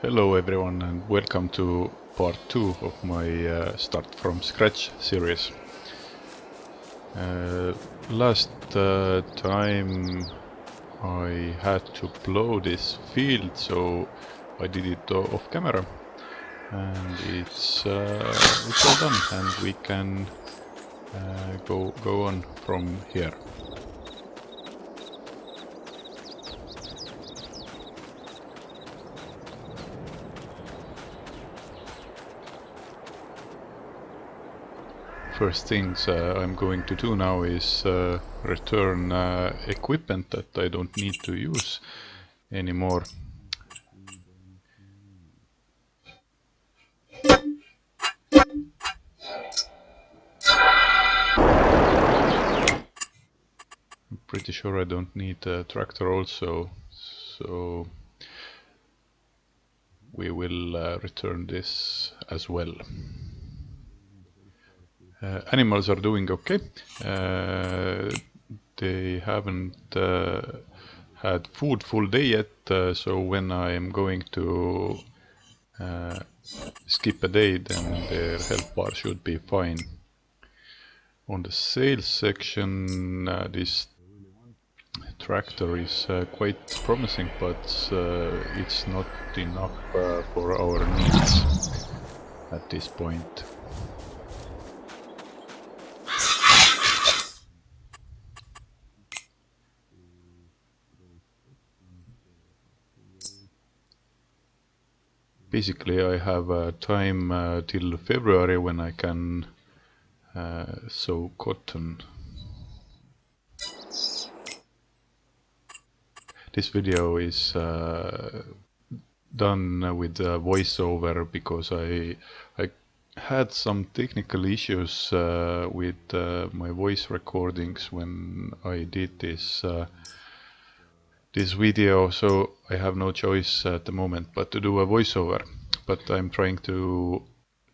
Hello everyone and welcome to part 2 of my Start from Scratch series. Last time I had to plow this field, so I did it off camera, and it's all done, and we can go on from here. First things I'm going to do now is return equipment that I don't need to use anymore. I'm pretty sure I don't need a tractor also, so we will return this as well. Animals are doing okay. They haven't had food full day yet, so when I am going to skip a day, then their health bar should be fine. On the sales section, this tractor is quite promising, but it's not enough for our needs at this point. Basically, I have time till February when I can sow cotton. This video is done with voiceover because I had some technical issues with my voice recordings when I did this video, so I have no choice at the moment but to do a voiceover. But I'm trying to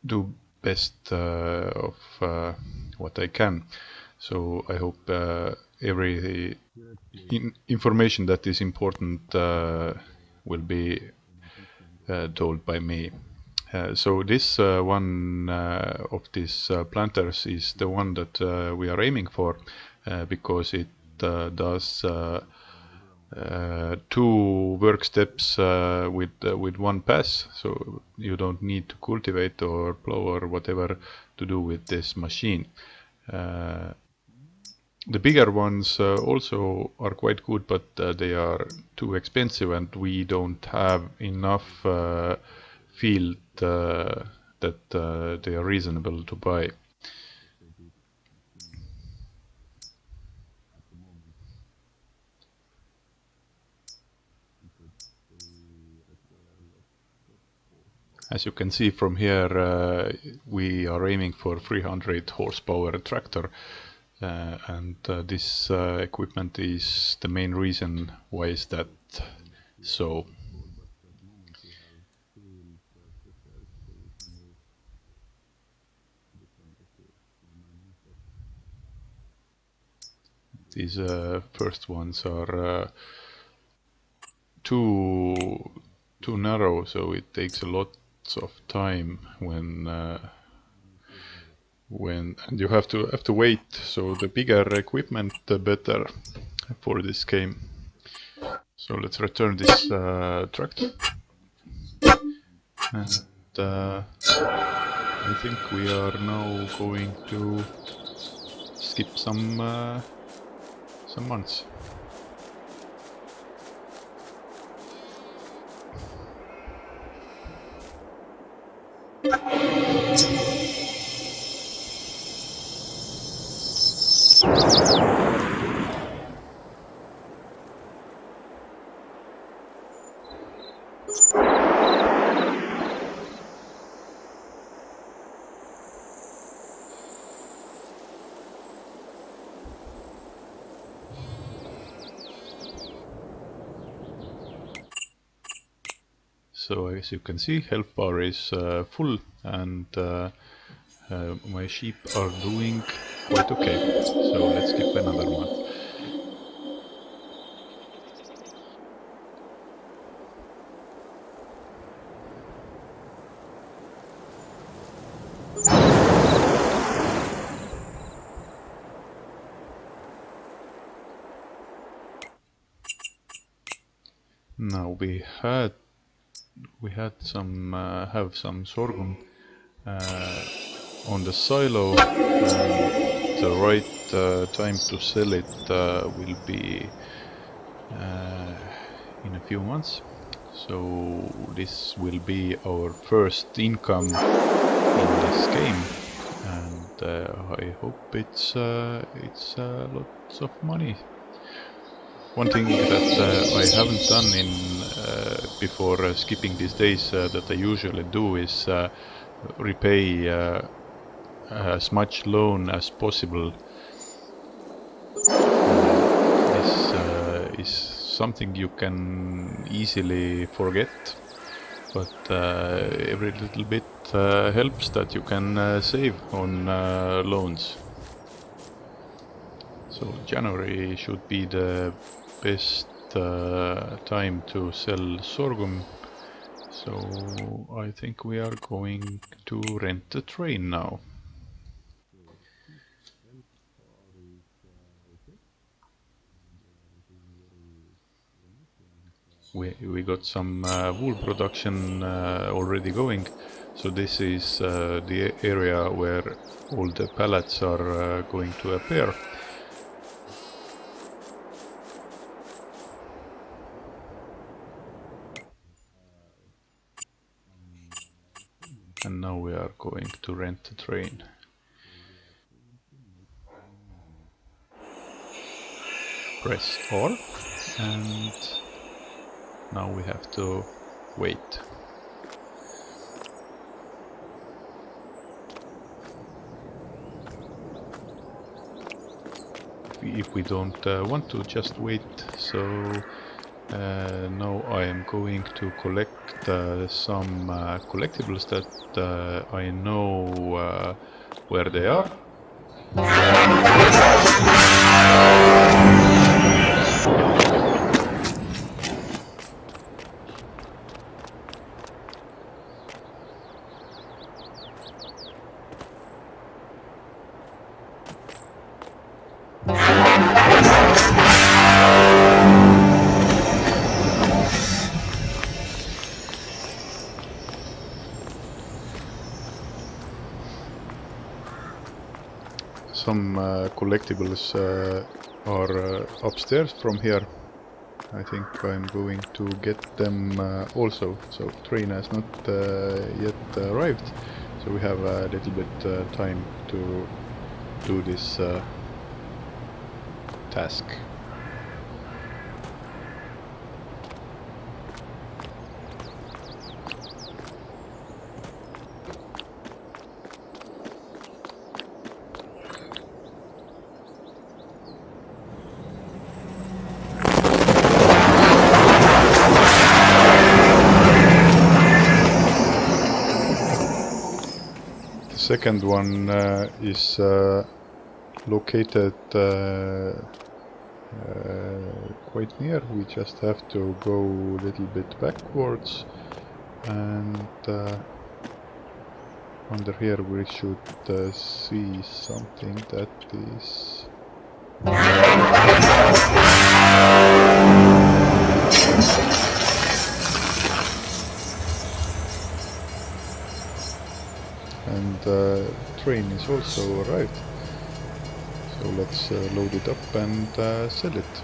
do best of what I can. So I hope every information that is important will be told by me. So this one of these planters is the one that we are aiming for because it does 2 work steps with one pass, so you don't need to cultivate or plow or whatever to do with this machine. The bigger ones also are quite good, but they are too expensive and we don't have enough field that they are reasonable to buy. As you can see from here, we are aiming for 300 horsepower tractor, and this equipment is the main reason why is that so. These first ones are too narrow, so it takes a lot of time when you have to wait. So the bigger equipment, the better for this game. So let's return this tractor, and I think we are now going to skip some months. So as you can see, health bar is full, and my sheep are doing quite okay. So let's skip another month. Now we had some have some sorghum on the silo, and the right time to sell it will be in a few months. So this will be our first income in this game, and I hope it's lots of money. One thing that I haven't done in before skipping these days that I usually do is repay as much loan as possible. This is something you can easily forget, but every little bit helps that you can save on loans. So January should be the best time to sell sorghum. So I think we are going to rent a train now. We got some wool production already going. So this is the area where all the pallets are going to appear. And now we are going to rent a train. Press R, and now we have to wait. If we don't want to just wait, so now I am going to collect some collectibles that I know where they are. Some collectibles are upstairs from here. I think I'm going to get them also. So train has not yet arrived, so we have a little bit time to do this task. Second one is located quite near. We just have to go a little bit backwards, and under here we should see something that is and train is also arrived, so let's load it up and sell it.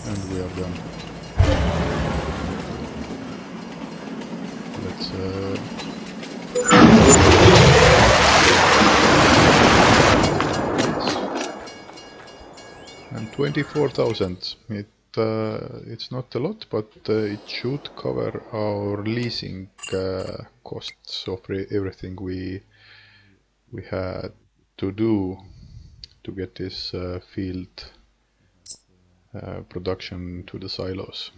And we are done. Let's and 24,000. It's not a lot, but it should cover our leasing costs of everything we had to do to get this field production to the silos.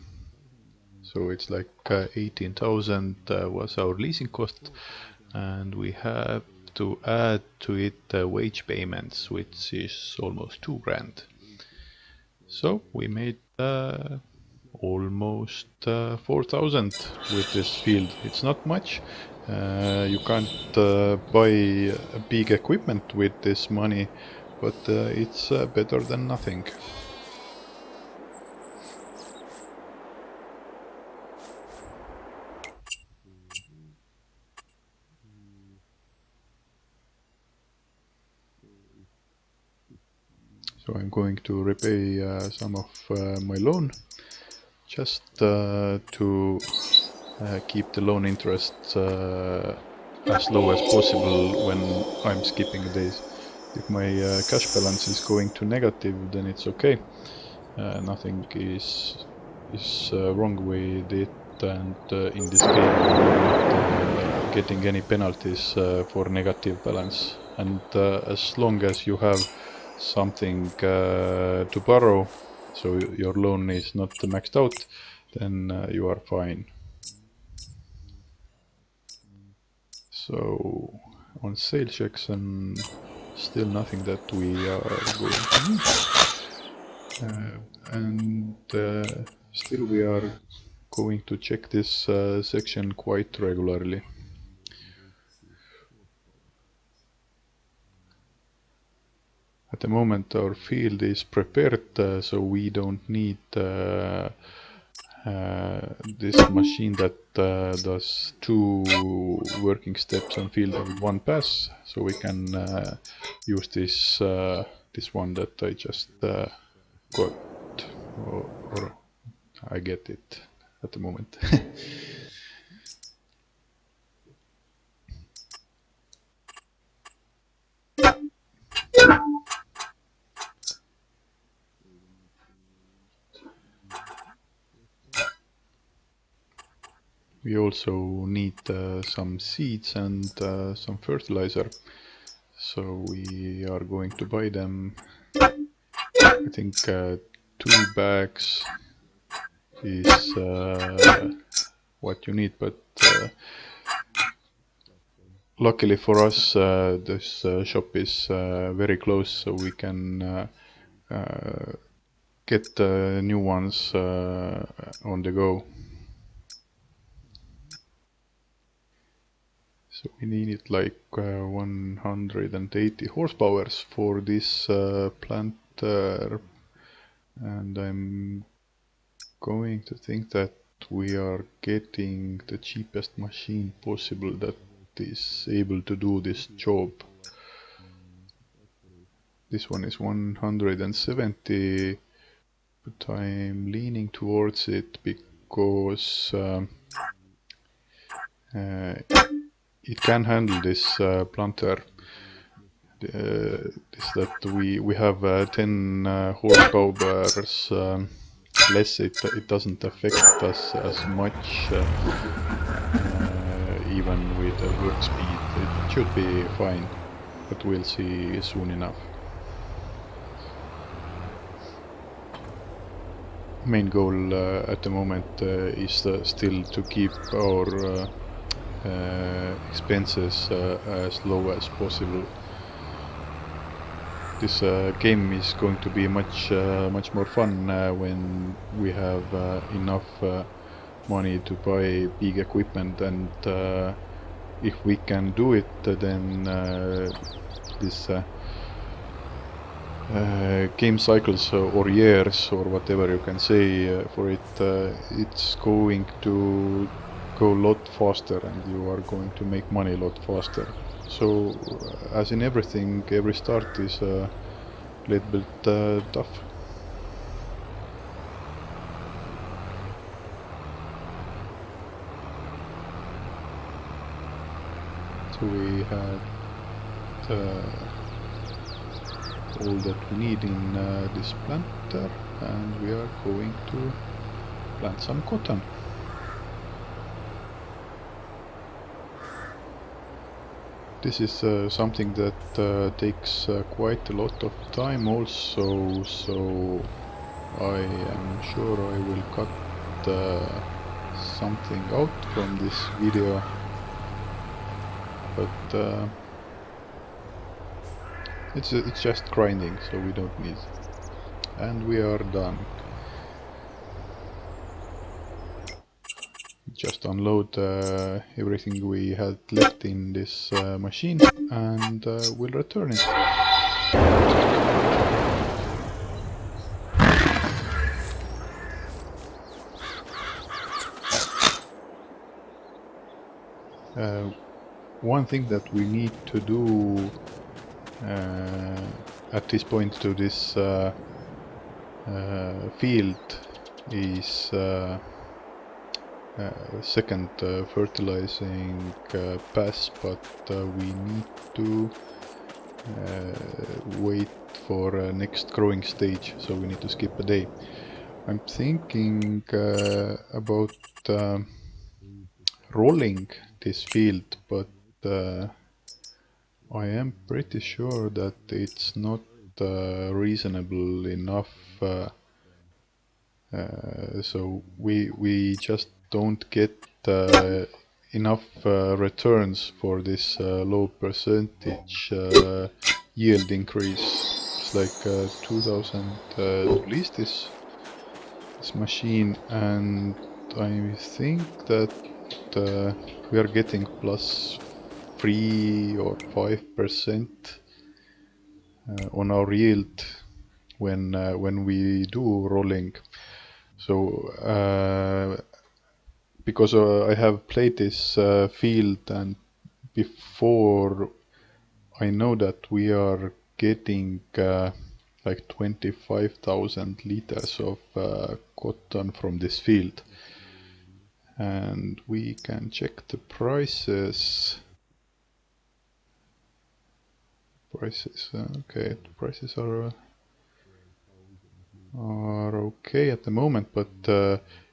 So it's like 18,000 was our leasing cost, and we have to add to it wage payments, which is almost 2 grand. So we made almost 4,000 with this field. It's not much. You can't buy big equipment with this money, but it's better than nothing. So I'm going to repay some of my loan, just to keep the loan interest as low as possible when I'm skipping days. If my cash balance is going to negative, then it's okay. Nothing is wrong with it, and in this game I'm not getting any penalties for negative balance. And as long as you have something to borrow, so your loan is not maxed out, then you are fine. So on sales checks, and still nothing that we are going to need. And still we are going to check this section quite regularly. At the moment our field is prepared, so we don't need this machine that does 2 working steps on field in 1 pass, so we can use this this one that I just got, or I get it at the moment. We also need some seeds and some fertilizer, so we are going to buy them. I think 2 bags is what you need, but luckily for us this shop is very close, so we can get new ones on the go. So we needed like 180 horsepower for this planter, and I'm going to think that we are getting the cheapest machine possible that is able to do this job. This one is 170, but I'm leaning towards it because it can handle this planter. Is that we have 10 horsepower less. It doesn't affect us as much, even with the work speed. It should be fine, but we'll see soon enough. Main goal at the moment is still to keep our expenses as low as possible. This game is going to be much more fun when we have enough money to buy big equipment, and if we can do it, then this game cycles or years or whatever you can say for it, it's going to go a lot faster, and you are going to make money a lot faster. So as in everything, every start is a little bit tough. So we had all that we need in this planter, and we are going to plant some cotton. This is something that takes quite a lot of time also, so I am sure I will cut something out from this video, but It's just grinding, so we don't need. And we are done. Just unload everything we had left in this machine, and we'll return it. One thing that we need to do at this point to this field is second fertilizing pass, but we need to wait for next growing stage, so we need to skip a day. I'm thinking about rolling this field, but I am pretty sure that it's not reasonable enough, so we just don't get enough returns for this low percentage yield increase. It's like 2000 to lease this machine, and I think that we are getting plus 3 or 5% on our yield when we do rolling. So because I have played this field, and before, I know that we are getting like 25,000 liters of cotton from this field, and we can check the prices. Okay, the prices are okay at the moment, but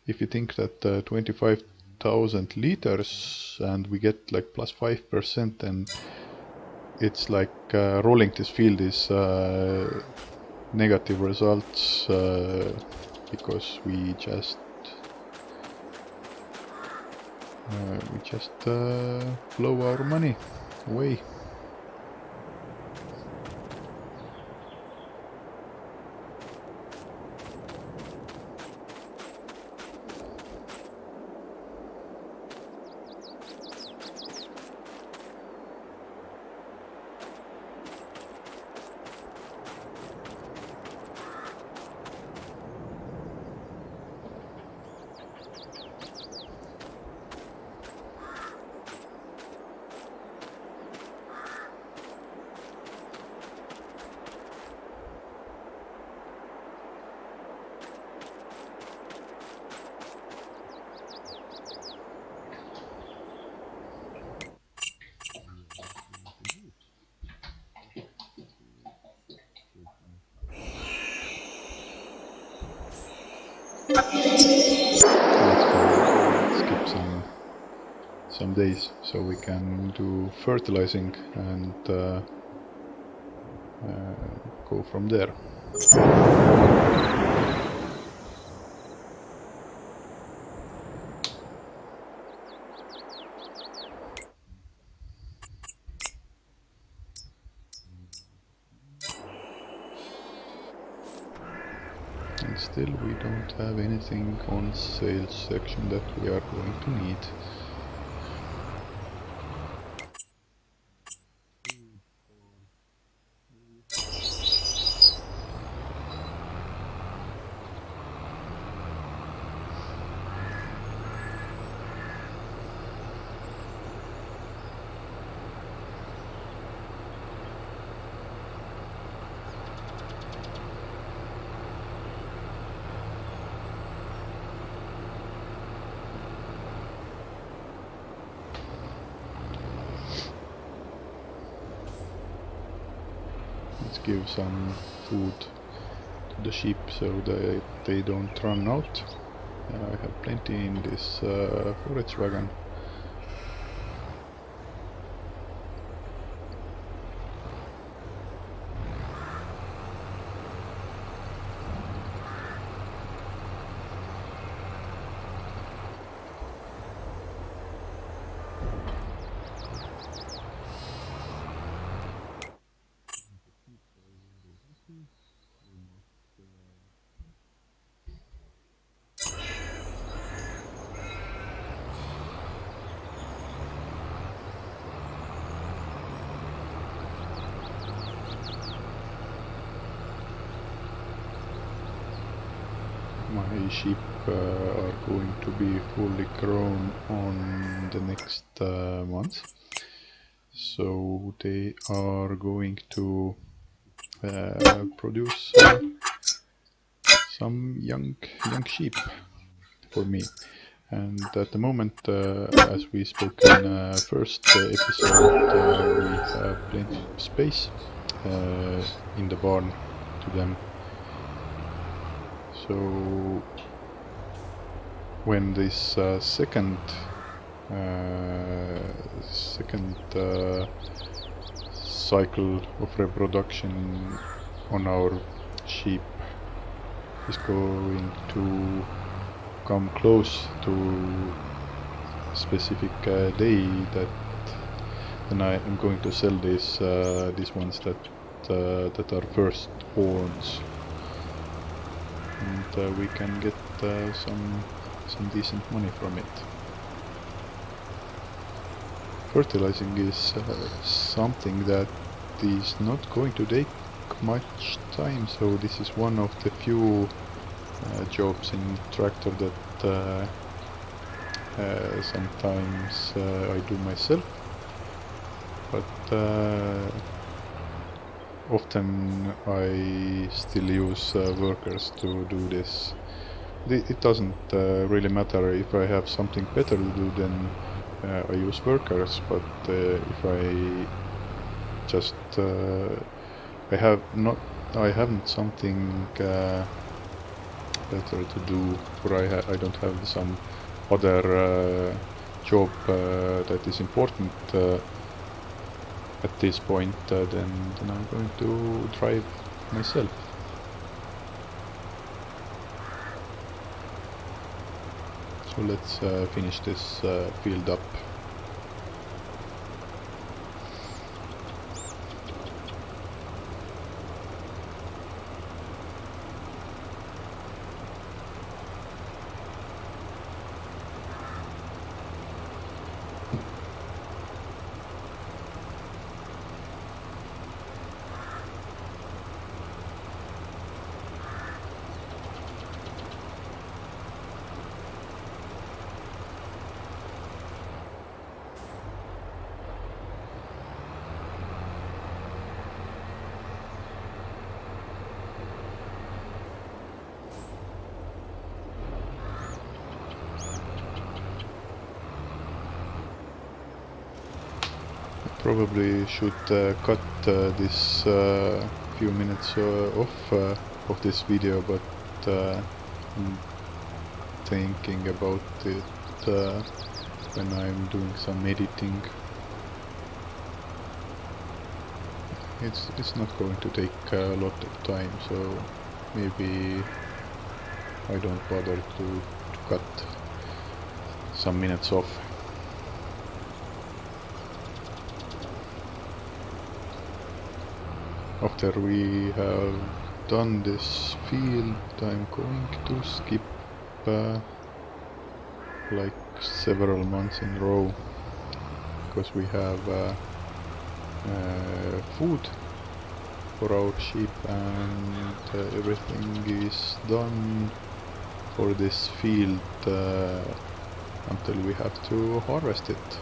if you think that 25,000 liters and we get like plus 5%, then it's like rolling this field is negative results because we just blow our money away. Let's skip some days so we can do fertilizing and go from there. And still we don't have anything on sales section that we are going to need. Let's give some food to the sheep so that they don't run out. I have plenty in this forage wagon. my sheep are going to be fully grown on the next month. So they are going to produce some young sheep for me. And at the moment, as we spoke in first episode, we have plenty of space in the barn to them. So when this second cycle of reproduction on our sheep is going to come close to a specific day, that then I am going to sell these ones that are firstborns, and we can get some decent money from it. Fertilizing is something that is not going to take much time, so this is one of the few jobs in tractor that sometimes I do myself, but often I still use workers to do this. It doesn't really matter if I have something better to do, then I use workers, but if I just I haven't something better to do, or I don't have some other job that is important at this point, then I'm going to drive myself. So let's finish this field up. Probably should cut this few minutes off of this video, but I'm thinking about it when I'm doing some editing. It's not going to take a lot of time, so maybe I don't bother to cut some minutes off. After we have done this field, I'm going to skip like several months in a row, because we have food for our sheep, and everything is done for this field until we have to harvest it.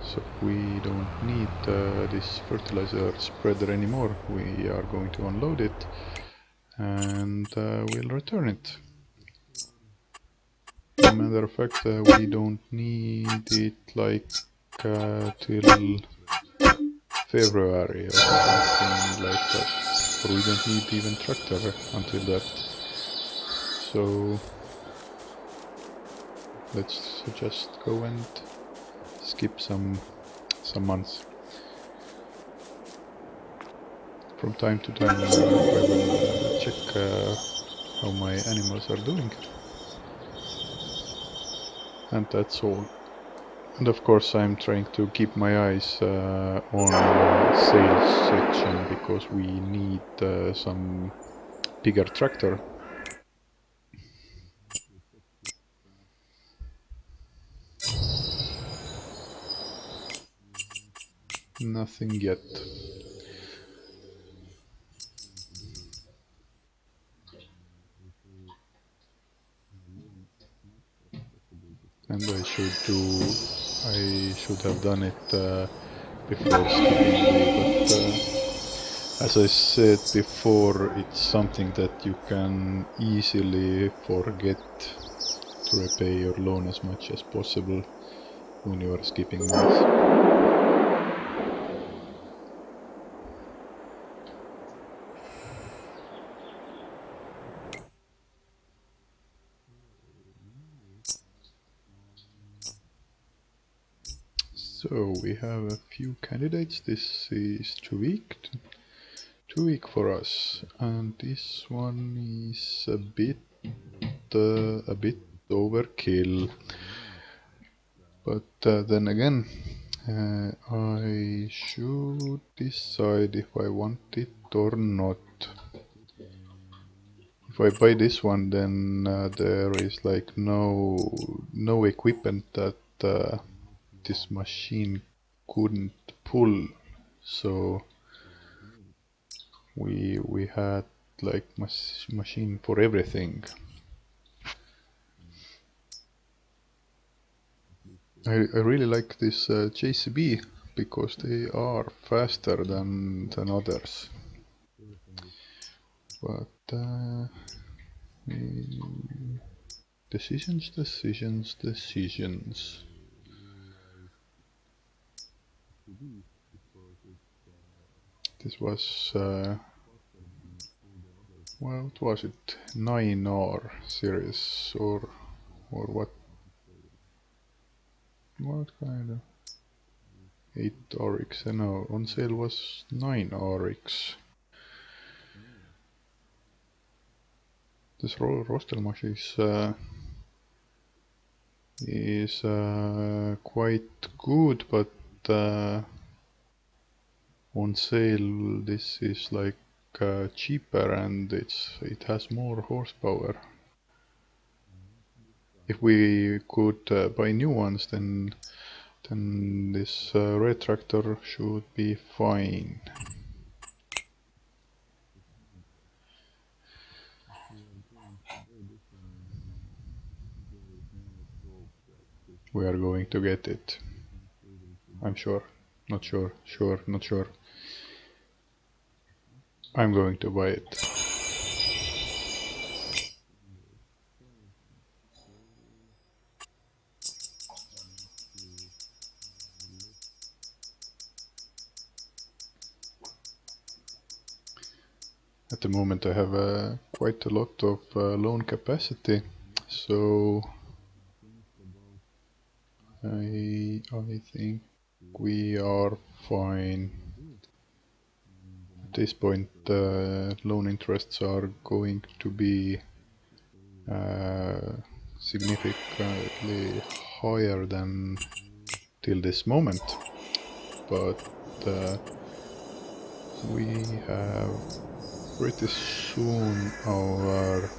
So we don't need this fertilizer spreader anymore. We are going to unload it and we'll return it. As a matter of fact, we don't need it like till February or something like that. Or we don't need even tractor until that. So let's just go and skip some months. From time to time I will check how my animals are doing. and that's all. And of course I'm trying to keep my eyes on sales section, because we need some bigger tractor. Nothing yet. And I should have done it before skipping day, but as I said before, it's something that you can easily forget to repay your loan as much as possible when you are skipping months. So we have a few candidates. This is 2 week for us, and this one is a bit overkill. But then again, I should decide if I want it or not. If I buy this one, then there is like no equipment that this machine couldn't pull. So we had like machine for everything. I really like this JCB, because they are faster than others. But decisions. This was well, what was it? 9R series or what? What kind of 8RX? No, on sale was 9RX. This Rostelmash is quite good, but on sale this is like cheaper, and it has more horsepower. If we could buy new ones, then this red tractor should be fine. We are going to get it. I'm sure. Not sure. Sure. Not sure. I'm going to buy it. At the moment I have quite a lot of loan capacity, so I think we are fine. At this point loan interests are going to be significantly higher than till this moment, but we have pretty soon our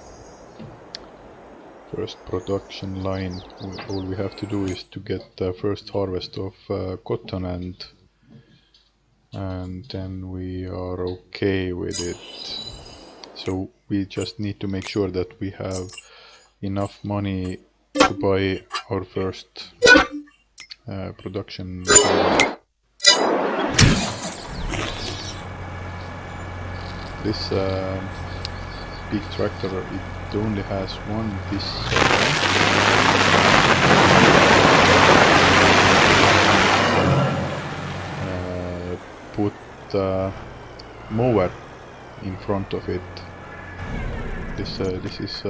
first production line. All we have to do is to get the first harvest of cotton, and then we are okay with it. So we just need to make sure that we have enough money to buy our first production line. This big tractor, it only has one disadvantage. Put mower in front of it. This is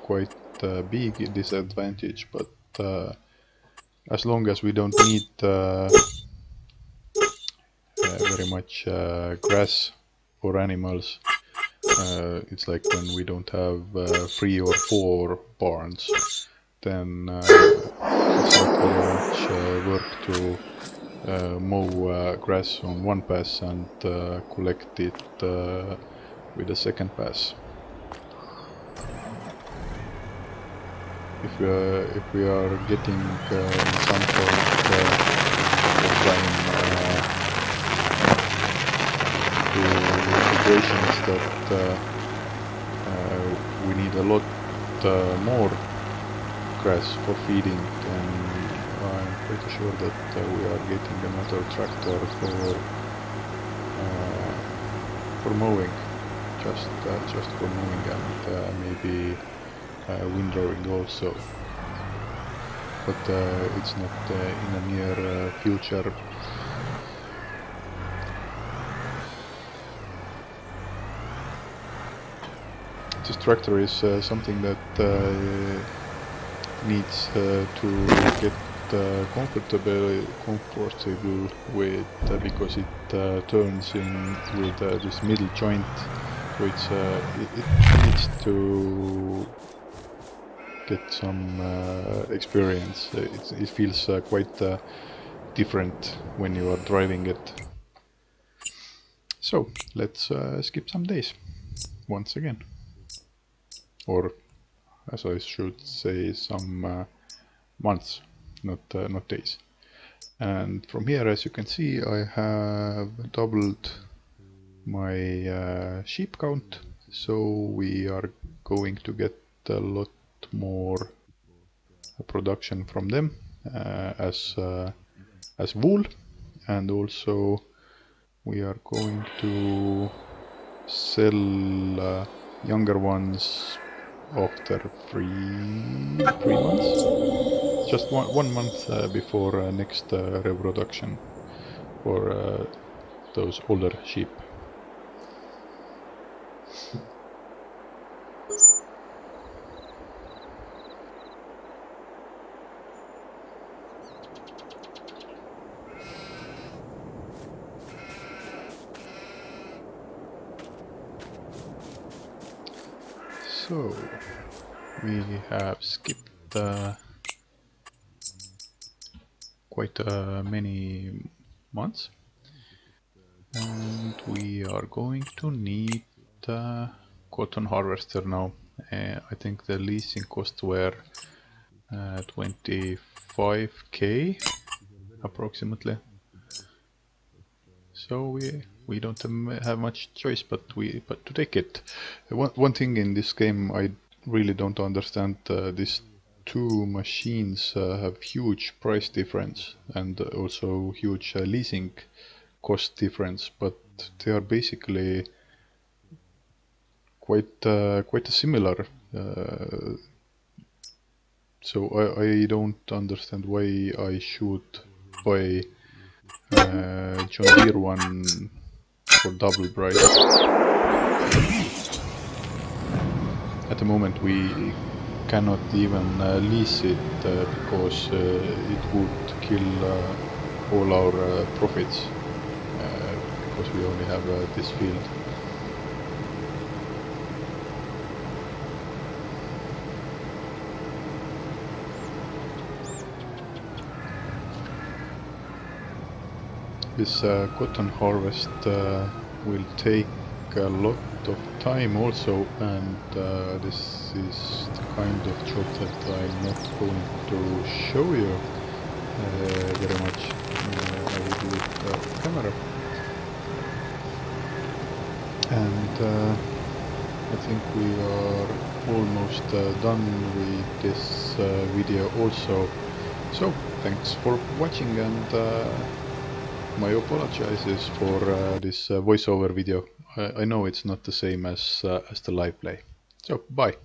quite a big disadvantage, but as long as we don't need very much grass for animals, it's like when we don't have 3 or 4 barns, then it's not very much work to mow grass on one pass and collect it with a second pass. If we are getting in some sort of time to situations that we need a lot more grass for feeding, then I'm pretty sure that we are getting another tractor for mowing, just for mowing, and maybe windrowing also, but it's not in a near future. This tractor is something that needs to get comfortable with, because it turns in with this middle joint, so it needs to get some experience. It feels quite different when you are driving it. So let's skip some days once again, or as I should say, some months, not days. And from here, as you can see, I have doubled my sheep count, so we are going to get a lot more production from them as wool, and also we are going to sell younger ones after three months, just one month before next reproduction for those older sheep. So we have skipped quite many months, and we are going to need a cotton harvester now. I think the leasing costs were 25k approximately. So we don't have much choice but to take it. One thing in this game I really don't understand, these two machines have huge price difference and also huge leasing cost difference, but they are basically quite similar. So I don't understand why I should buy John Deere one for double price. At the moment we cannot even lease it because it would kill all our profits, because we only have this field. This cotton harvest will take a lot of time also, and this is the kind of job that I'm not going to show you very much. I will do it off camera. And I think we are almost done with this video also. So thanks for watching, and my apologies for this voiceover video. I know it's not the same as the live play. So bye.